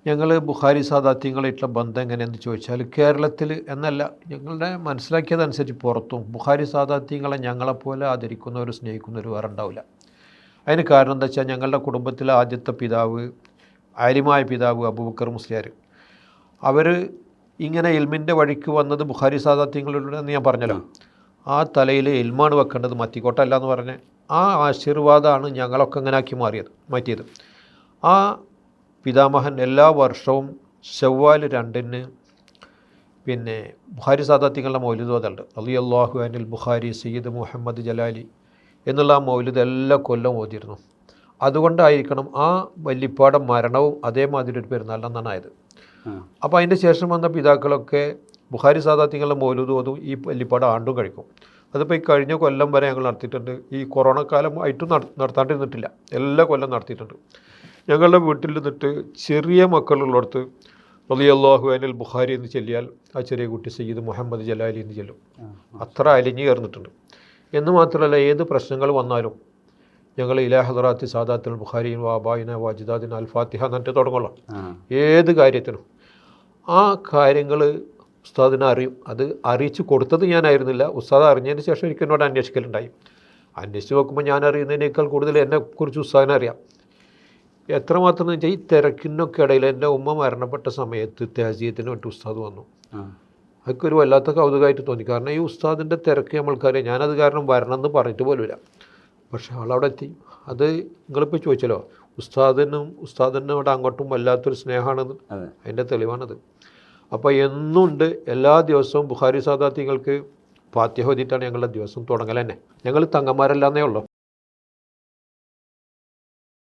ഞങ്ങൾ ബുഖാരി സാദാത്യങ്ങളായിട്ടുള്ള ബന്ധം എങ്ങനെയെന്ന് ചോദിച്ചാൽ കേരളത്തിൽ എന്നല്ല ഞങ്ങളുടെ മനസ്സിലാക്കിയതനുസരിച്ച് പുറത്തും ബുഖാരി സാദാത്യങ്ങളെ ഞങ്ങളെപ്പോലെ ആദരിക്കുന്നവർ സ്നേഹിക്കുന്നവർ വേറെ ഉണ്ടാവില്ല. അതിന് കാരണം എന്താ വെച്ചാൽ ഞങ്ങളുടെ കുടുംബത്തിലെ ആദ്യത്തെ പിതാവ് ആലിമായ പിതാവ് അബൂബക്കർ മുസ്ലിയാർ, അവർ ഇങ്ങനെ ഇൽമിൻ്റെ വഴിക്ക് വന്നത് ബുഖാരി സാദാത്യങ്ങളിലൂടെ എന്ന് ഞാൻ പറഞ്ഞല്ലോ. ആ തലയിൽ ഇൽമാണ് വെക്കേണ്ടത്, മത്തിക്കോട്ട അല്ല എന്ന് പറഞ്ഞ് ആ ആശീർവാദമാണ് ഞങ്ങളൊക്കെ ഇങ്ങനെ ആക്കി മാറ്റിയത്. ആ പിതാമഹൻ എല്ലാ വർഷവും ശവ്വാൽ 2-ന് പിന്നെ ബുഖാരി സാദാത്യങ്ങളുടെ മൗലിദ് ഓതുന്നുണ്ട്. റളിയല്ലാഹു അനിൽ ബുഖാരി സയ്യിദ് മുഹമ്മദ് ജലാലി എന്നുള്ള ആ മൗലിദ് എല്ലാ കൊല്ലം ഓതിയിരുന്നു. അതുകൊണ്ടായിരിക്കണം ആ വല്ലിപ്പാടെ മരണവും അതേമാതിരി ഒരു പെരുന്നാളിനെന്നാണ് ആയത്. അപ്പോൾ അതിൻ്റെ ശേഷം വന്ന പിതാക്കളൊക്കെ ബുഖാരി സാദാത്യങ്ങളുടെ മൗലിദ് ഓതും, ഈ വല്ലിപ്പാടെ ആണ്ടും കഴിക്കും. അതിപ്പോൾ ഈ കഴിഞ്ഞ കൊല്ലം വരെ ഞങ്ങൾ നടത്തിയിട്ടുണ്ട്. ഈ കൊറോണ കാലം ആയിട്ടും നടത്താണ്ടിരുന്നിട്ടില്ല, എല്ലാ കൊല്ലം നടത്തിയിട്ടുണ്ട്. ഞങ്ങളുടെ വീട്ടിൽ നിന്നിട്ട് ചെറിയ മക്കളുള്ളിടത്ത് റളിയല്ലാഹു അനിൽ ബുഖാരി എന്ന് ചൊല്ലിയാൽ ആ ചെറിയ കുട്ടി സയ്യിദ് മുഹമ്മദ് ജലാലി എന്ന് ചൊല്ലും. അത്ര അലിഞ്ഞു ചേർന്നിട്ടുണ്ട്. എന്ന് മാത്രമല്ല, ഏത് പ്രശ്നങ്ങൾ വന്നാലും ഞങ്ങൾ ഇലാ ഹദറാത്തി സാദാത്തുൽ ബുഖാരിൻ വാബായിന വാജിദാദിൻ അൽ ഫാത്തിഹ എന്നിട്ട് തുടങ്ങുള്ളൂ. ഏത് കാര്യത്തിനും ആ കാര്യങ്ങൾ ഉസ്താദിനെ അറിയും. അത് അറിയിച്ച് കൊടുത്തത് ഞാനായിരുന്നില്ല, ഉസ്താദ് അറിഞ്ഞതിന് ശേഷം എനിക്ക് എന്നോട് അന്വേഷിക്കലുണ്ടായി. അന്വേഷിച്ച് നോക്കുമ്പോൾ ഞാൻ അറിയുന്നതിനേക്കാൾ കൂടുതൽ എന്നെക്കുറിച്ച് ഉസ്താദിനെ അറിയാം. എത്രമാത്രം എന്ന് വെച്ചാൽ ഈ തിരക്കിനൊക്കെ ഇടയിൽ എൻ്റെ ഉമ്മ മരണപ്പെട്ട സമയത്ത് തഹസീയത്തിന് വേണ്ടി ഉസ്താദ് വന്നു. അതൊക്കെ ഒരു വല്ലാത്ത കൗതുകമായിട്ട് തോന്നി. കാരണം ഈ ഉസ്താദിൻ്റെ തിരക്ക് നമ്മൾക്കറിയാം. ഞാനത് കാരണം വരണമെന്ന് പറഞ്ഞിട്ട് പോലുമില്ല. പക്ഷേ ആളവിടെ എത്തി. അത് നിങ്ങളിപ്പോൾ ചോദിച്ചല്ലോ, ഉസ്താദിനോട് അങ്ങോട്ടും വല്ലാത്തൊരു സ്നേഹമാണെന്ന്, അതിൻ്റെ തെളിവാണത്. അപ്പോൾ എന്നുണ്ട്, എല്ലാ ദിവസവും ബുഖാരി സാദാത്യങ്ങൾക്ക് ഫാത്തിഹ ഓതിയിട്ടാണ് ഞങ്ങളുടെ ദിവസം തുടങ്ങൽ തന്നെ. ഞങ്ങൾ തങ്ങന്മാരല്ലാന്നേ ഉള്ളൂ.